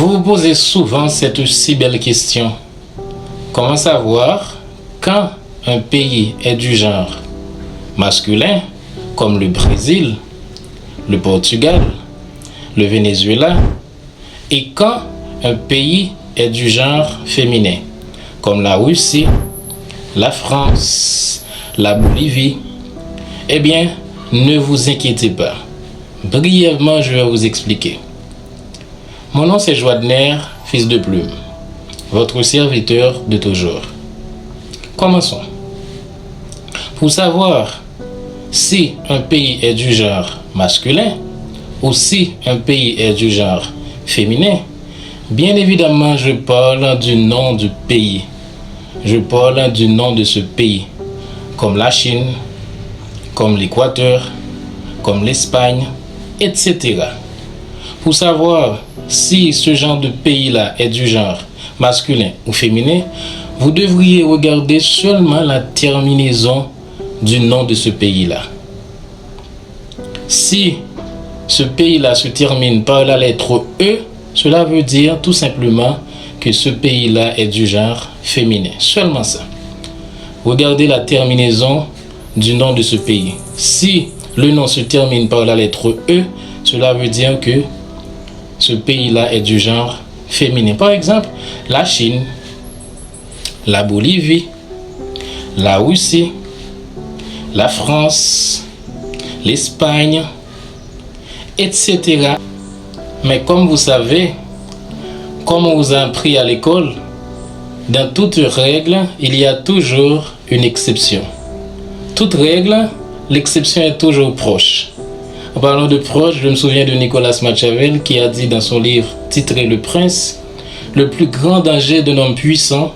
Vous vous posez souvent cette si belle question. Comment savoir quand un pays est du genre masculin, comme le Brésil, le Portugal, le Venezuela, et quand un pays est du genre féminin, comme la Russie, la France, la Bolivie? Eh bien, ne vous inquiétez pas. Brièvement, je vais vous expliquer. Mon nom c'est Joadner, fils de Plume, votre serviteur de toujours. Commençons. Pour savoir si un pays est du genre masculin ou si un pays est du genre féminin, bien évidemment, je parle du nom du pays. Je parle du nom de ce pays, comme la Chine, comme l'Équateur, comme l'Espagne, etc. Pour savoir si ce genre de pays-là est du genre masculin ou féminin, vous devriez regarder seulement la terminaison du nom de ce pays-là. Si ce pays-là se termine par la lettre E, cela veut dire tout simplement que ce pays-là est du genre féminin. Seulement ça. Regardez la terminaison du nom de ce pays. Si le nom se termine par la lettre E, cela veut dire que ce pays-là est du genre féminin. Par exemple, la Chine, la Bolivie, la Russie, la France, l'Espagne, etc. Mais comme vous savez, comme on vous a appris à l'école, dans toute règle, il y a toujours une exception. Toute règle, l'exception est toujours proche. En parlant de proche, je me souviens de Nicolas Machiavel qui a dit dans son livre titré Le Prince, le plus grand danger d'un homme puissant,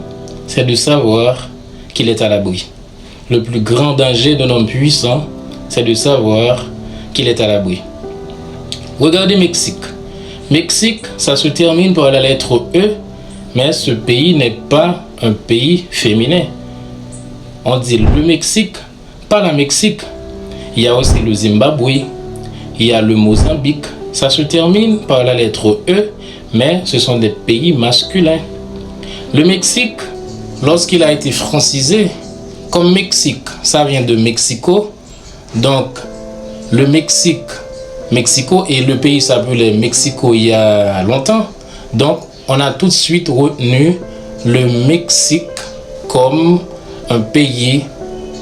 c'est de savoir qu'il est à l'abri. Le plus grand danger d'un homme puissant, c'est de savoir qu'il est à l'abri. Regardez Mexique. Mexique, ça se termine par la lettre E, mais ce pays n'est pas un pays féminin. On dit le Mexique, pas la Mexique. Il y a aussi le Zimbabwe, il y a le Mozambique. Ça se termine par la lettre E, mais ce sont des pays masculins. Le Mexique, lorsqu'il a été francisé, comme Mexique, ça vient de Mexico. Donc, le Mexico et le pays s'appelait Mexico il y a longtemps. Donc, on a tout de suite retenu le Mexique comme un pays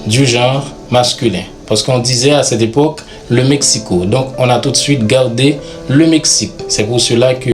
du genre masculin. Parce qu'on disait à cette époque le Mexico. Donc, on a tout de suite gardé le Mexique. C'est pour cela que